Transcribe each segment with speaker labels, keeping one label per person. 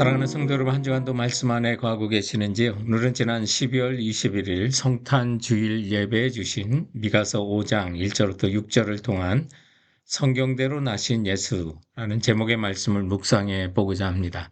Speaker 1: 사랑하는 성도 여러분, 한 주간도 말씀 안에 거하고 계시는지요? 오늘은 지난 12월 21일 성탄 주일 예배해 주신 미가서 5장 1절부터 6절을 통한 성경대로 나신 예수라는 제목의 말씀을 묵상해 보고자 합니다.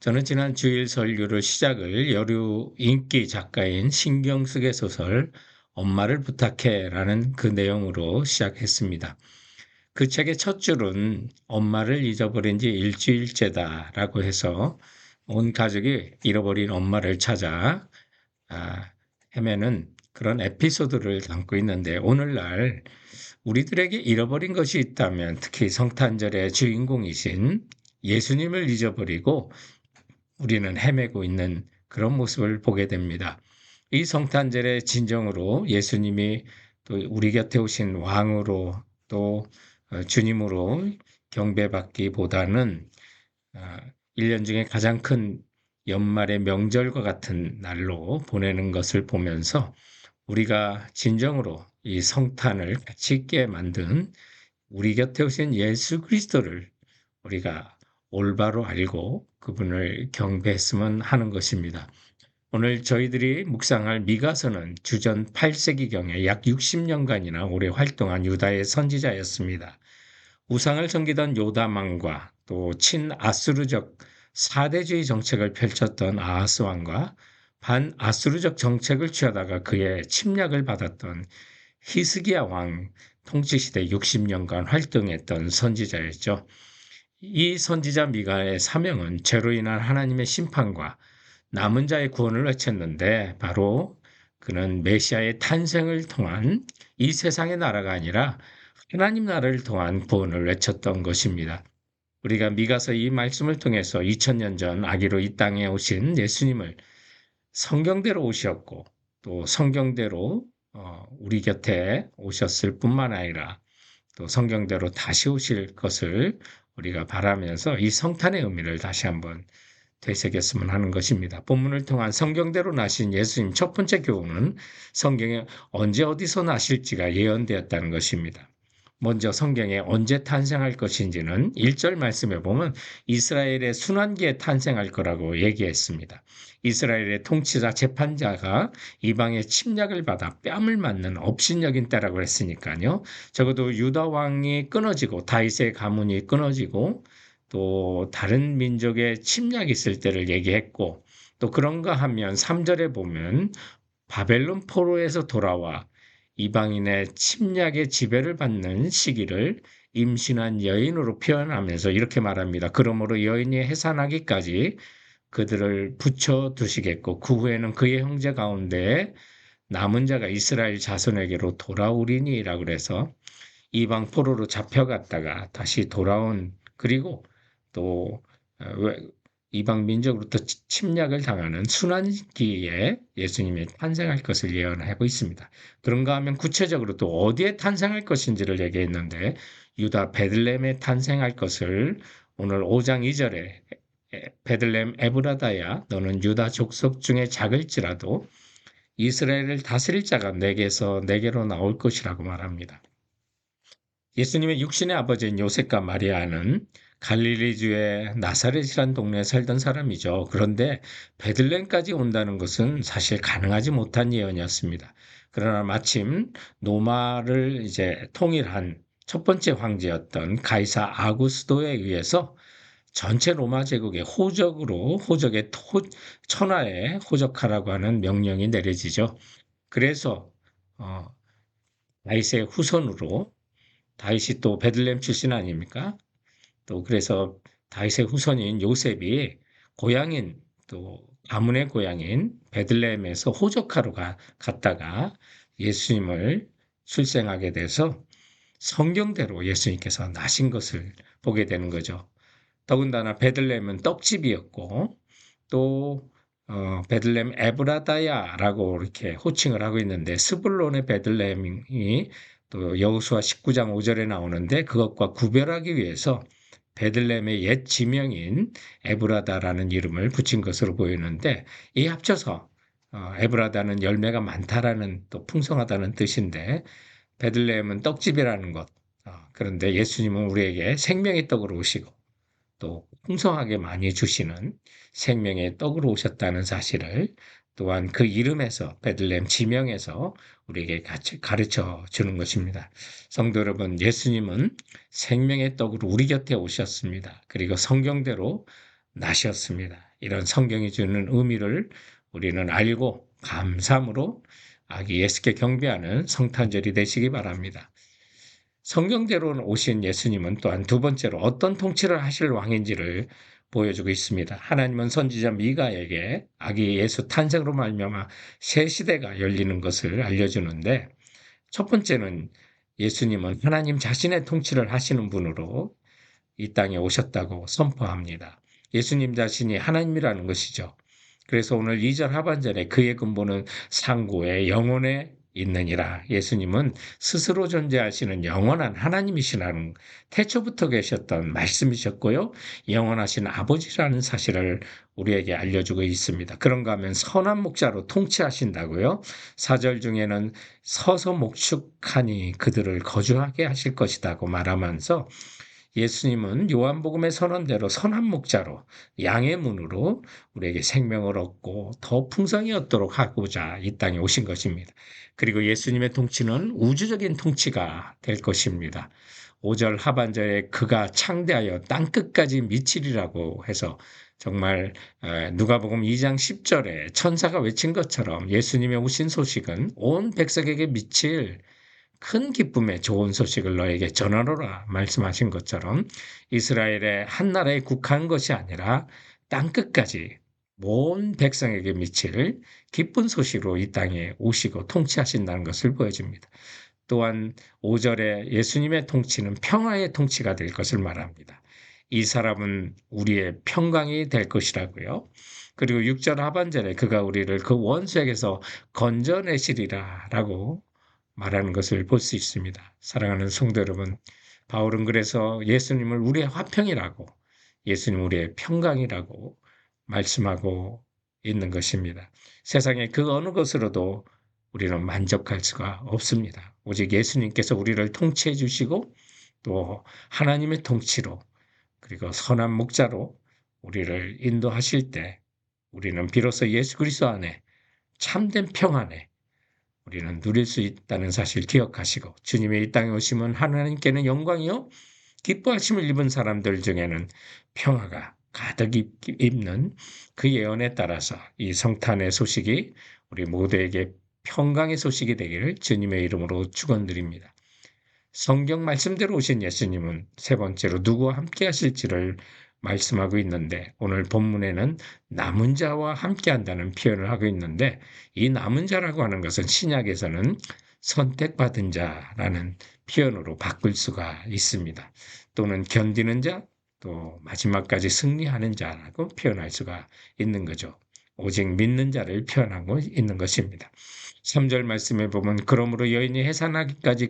Speaker 1: 저는 지난 주일 설교를 시작을 여류 인기 작가인 신경숙의 소설 엄마를 부탁해라는 그 내용으로 시작했습니다. 그 책의 첫 줄은 엄마를 잊어버린 지 일주일째다라고 해서 온 가족이 잃어버린 엄마를 찾아 헤매는 그런 에피소드를 담고 있는데, 오늘날 우리들에게 잃어버린 것이 있다면 특히 성탄절의 주인공이신 예수님을 잊어버리고 우리는 헤매고 있는 그런 모습을 보게 됩니다. 이 성탄절의 진정으로 예수님이 또 우리 곁에 오신 왕으로 또 주님으로 경배받기보다는 1년 중에 가장 큰 연말의 명절과 같은 날로 보내는 것을 보면서 우리가 진정으로 이 성탄을 가치 있게 만든 우리 곁에 오신 예수 그리스도를 우리가 올바로 알고 그분을 경배했으면 하는 것입니다. 오늘 저희들이 묵상할 미가서는 주전 8세기경에 약 60년간이나 오래 활동한 유다의 선지자였습니다. 우상을 섬기던 요담왕과 또 친아수르적 사대주의 정책을 펼쳤던 아하스 왕과 반아수르적 정책을 취하다가 그의 침략을 받았던 히스기야 왕 통치시대 60년간 활동했던 선지자였죠. 이 선지자 미가의 사명은 죄로 인한 하나님의 심판과 남은 자의 구원을 외쳤는데, 바로 그는 메시아의 탄생을 통한 이 세상의 나라가 아니라 하나님 나라를 통한 구원을 외쳤던 것입니다. 우리가 미가서 이 말씀을 통해서 2000년 전 아기로 이 땅에 오신 예수님을 성경대로 오셨고 또 성경대로 우리 곁에 오셨을 뿐만 아니라 또 성경대로 다시 오실 것을 우리가 바라면서 이 성탄의 의미를 다시 한번 되새겼으면 하는 것입니다. 본문을 통한 성경대로 나신 예수님 첫 번째 교훈은 성경에 언제 어디서 나실지가 예언되었다는 것입니다. 먼저 성경에 언제 탄생할 것인지는 1절 말씀에 보면 이스라엘의 순환기에 탄생할 거라고 얘기했습니다. 이스라엘의 통치자 재판자가 이방의 침략을 받아 뺨을 맞는 업신여긴 때라고 했으니까요. 적어도 유다 왕이 끊어지고 다윗의 가문이 끊어지고 또 다른 민족의 침략이 있을 때를 얘기했고, 또 그런가 하면 3절에 보면 바벨론 포로에서 돌아와 이방인의 침략의 지배를 받는 시기를 임신한 여인으로 표현하면서 이렇게 말합니다. 그러므로 여인이 해산하기까지 그들을 붙여 두시겠고 그 후에는 그의 형제 가운데 남은 자가 이스라엘 자손에게로 돌아오리니라고 그래서 이방 포로로 잡혀갔다가 다시 돌아온, 그리고 또 이방 민족으로부터 침략을 당하는 순환기에 예수님이 탄생할 것을 예언하고 있습니다. 그런가 하면 구체적으로 또 어디에 탄생할 것인지를 얘기했는데, 유다 베들레헴에 탄생할 것을 오늘 5장 2절에 베들레헴 에브라다야 너는 유다 족속 중에 작을지라도 이스라엘을 다스릴 자가 내게서 내게로 나올 것이라고 말합니다. 예수님의 육신의 아버지인 요셉과 마리아는 갈릴리주의 나사렛이라는 동네에 살던 사람이죠. 그런데 베들레헴까지 온다는 것은 사실 가능하지 못한 예언이었습니다. 그러나 마침 로마를 이제 통일한 첫 번째 황제였던 가이사 아구스도에 의해서 전체 로마 제국의 호적의 천하에 호적하라고 하는 명령이 내려지죠. 그래서 다윗의 후손으로, 다윗이 또 베들레헴 출신 아닙니까? 또 그래서 다윗의 후손인 요셉이 고향인, 또 가문의 고향인 베들레헴에서 호적하러 갔다가 예수님을 출생하게 돼서 성경대로 예수님께서 나신 것을 보게 되는 거죠. 더군다나 베들레헴은 떡집이었고 또 베들레헴 에브라다야라고 이렇게 호칭을 하고 있는데, 스불론의 베들레헴이 또 여호수아 19장 5절에 나오는데, 그것과 구별하기 위해서 베들레헴의 옛 지명인 에브라다라는 이름을 붙인 것으로 보이는데, 이 합쳐서 에브라다는 열매가 많다라는, 또 풍성하다는 뜻인데, 베들레헴은 떡집이라는 것. 그런데 예수님은 우리에게 생명의 떡으로 오시고 또 풍성하게 많이 주시는 생명의 떡으로 오셨다는 사실을 또한 그 이름에서 베들레헴 지명에서 우리에게 같이 가르쳐 주는 것입니다. 성도 여러분, 예수님은 생명의 떡으로 우리 곁에 오셨습니다. 그리고 성경대로 나셨습니다. 이런 성경이 주는 의미를 우리는 알고 감사함으로 아기 예수께 경배하는 성탄절이 되시기 바랍니다. 성경대로 오신 예수님은 또한 두 번째로 어떤 통치를 하실 왕인지를 보여주고 있습니다. 하나님은 선지자 미가에게 아기 예수 탄생으로 말미암아 새 시대가 열리는 것을 알려주는데, 첫 번째는 예수님은 하나님 자신의 통치를 하시는 분으로 이 땅에 오셨다고 선포합니다. 예수님 자신이 하나님이라는 것이죠. 그래서 오늘 2절 하반절에 그의 근본은 상고의 영혼에 있느니라. 예수님은 스스로 존재하시는 영원한 하나님이시라는 태초부터 계셨던 말씀이셨고요. 영원하신 아버지라는 사실을 우리에게 알려주고 있습니다. 그런가 하면 선한 목자로 통치하신다고요. 4절 중에는 서서 목축하니 그들을 거주하게 하실 것이라고 말하면서 예수님은 요한복음의 선언대로 선한 목자로 양의 문으로 우리에게 생명을 얻고 더 풍성히 얻도록 하고자 이 땅에 오신 것입니다. 그리고 예수님의 통치는 우주적인 통치가 될 것입니다. 5절 하반절에 그가 창대하여 땅끝까지 미치리라고 해서 정말 누가복음 2장 10절에 천사가 외친 것처럼 예수님의 오신 소식은 온 백성에게 미칠 큰 기쁨의 좋은 소식을 너에게 전하노라 말씀하신 것처럼 이스라엘의 한 나라에 국한 것이 아니라 땅끝까지 온 백성에게 미칠 기쁜 소식으로 이 땅에 오시고 통치하신다는 것을 보여줍니다. 또한 5절에 예수님의 통치는 평화의 통치가 될 것을 말합니다. 이 사람은 우리의 평강이 될 것이라고요. 그리고 6절 하반절에 그가 우리를 그 원수에게서 건져내시리라 라고 말하는 것을 볼 수 있습니다. 사랑하는 성도 여러분, 바울은 그래서 예수님을 우리의 화평이라고, 예수님 우리의 평강이라고 말씀하고 있는 것입니다. 세상의 그 어느 것으로도 우리는 만족할 수가 없습니다. 오직 예수님께서 우리를 통치해 주시고 또 하나님의 통치로 그리고 선한 목자로 우리를 인도하실 때 우리는 비로소 예수 그리스도 안에 참된 평안에 우리는 누릴 수 있다는 사실 기억하시고 주님의 이 땅에 오시면 하나님께는 영광이요 기뻐하심을 입은 사람들 중에는 평화가 가득 입는 그 예언에 따라서 이 성탄의 소식이 우리 모두에게 평강의 소식이 되기를 주님의 이름으로 축원드립니다. 성경 말씀대로 오신 예수님은 세 번째로 누구와 함께 하실지를 말씀하고 있는데 오늘 본문에는 남은 자와 함께 한다는 표현을 하고 있는데 이 남은 자라고 하는 것은 신약에서는 선택받은 자라는 표현으로 바꿀 수가 있습니다. 또는 견디는 자, 또 마지막까지 승리하는 자라고 표현할 수가 있는 거죠. 오직 믿는 자를 표현하고 있는 것입니다. 3절 말씀에 보면 그러므로 여인이 해산하기까지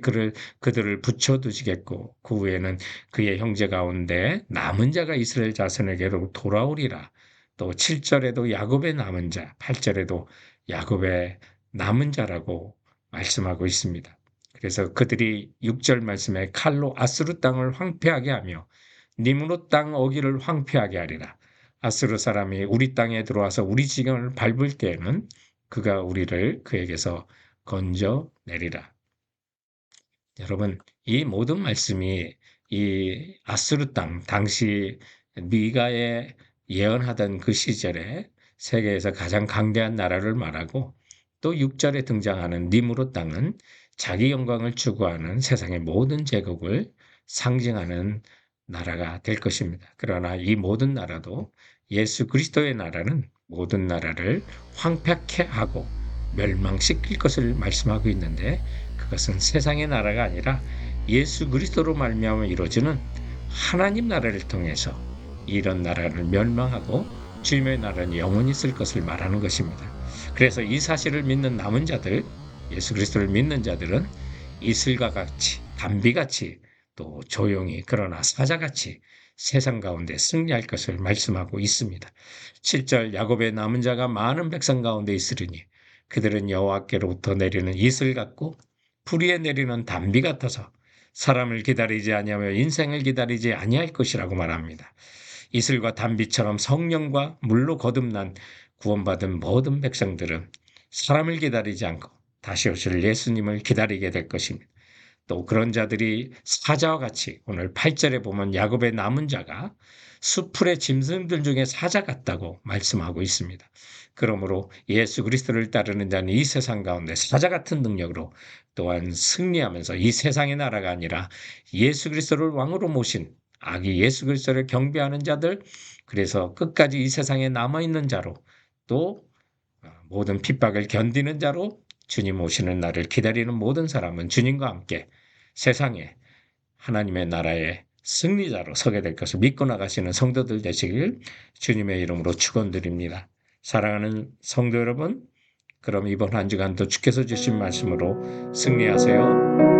Speaker 1: 그들을 붙여두시겠고 그 후에는 그의 형제 가운데 남은 자가 이스라엘 자손에게로 돌아오리라. 또 7절에도 야곱의 남은 자, 8절에도 야곱의 남은 자라고 말씀하고 있습니다. 그래서 그들이 6절 말씀에 칼로 아스루 땅을 황폐하게 하며 니므롯 땅 어기를 황폐하게 하리라. 아스루 사람이 우리 땅에 들어와서 우리 지경을 밟을 때에는 그가 우리를 그에게서 건져내리라. 여러분, 이 모든 말씀이 이 아스루 땅, 당시 미가에 예언하던 그 시절에 세계에서 가장 강대한 나라를 말하고 또 6절에 등장하는 니므롯 땅은 자기 영광을 추구하는 세상의 모든 제국을 상징하는 나라가 될 것입니다. 그러나 이 모든 나라도 예수 그리스도의 나라는 모든 나라를 황폐케 하고 멸망시킬 것을 말씀하고 있는데 그것은 세상의 나라가 아니라 예수 그리스도로 말미암아 이루어지는 하나님 나라를 통해서 이런 나라를 멸망하고 주님의 나라는 영원히 있을 것을 말하는 것입니다. 그래서 이 사실을 믿는 남은 자들, 예수 그리스도를 믿는 자들은 이슬과 같이 담비같이 또 조용히 그러나 사자같이 세상 가운데 승리할 것을 말씀하고 있습니다. 7절 야곱의 남은 자가 많은 백성 가운데 있으리니 그들은 여호와께로부터 내리는 이슬 같고 풀이에 내리는 담비 같아서 사람을 기다리지 아니하며 인생을 기다리지 아니할 것이라고 말합니다. 이슬과 단비처럼 성령과 물로 거듭난 구원받은 모든 백성들은 사람을 기다리지 않고 다시 오실 예수님을 기다리게 될 것입니다. 또 그런 자들이 사자와 같이 오늘 8절에 보면 야곱의 남은 자가 수풀의 짐승들 중에 사자 같다고 말씀하고 있습니다. 그러므로 예수 그리스도를 따르는 자는 이 세상 가운데 사자 같은 능력으로 또한 승리하면서 이 세상의 나라가 아니라 예수 그리스도를 왕으로 모신 아기 예수 그리스도를 경배하는 자들, 그래서 끝까지 이 세상에 남아있는 자로, 또 모든 핍박을 견디는 자로 주님 오시는 날을 기다리는 모든 사람은 주님과 함께 세상에 하나님의 나라의 승리자로 서게 될 것을 믿고 나가시는 성도들 되시길 주님의 이름으로 축원드립니다. 사랑하는 성도 여러분, 그럼 이번 한 주간도 주께서 주신 말씀으로 승리하세요.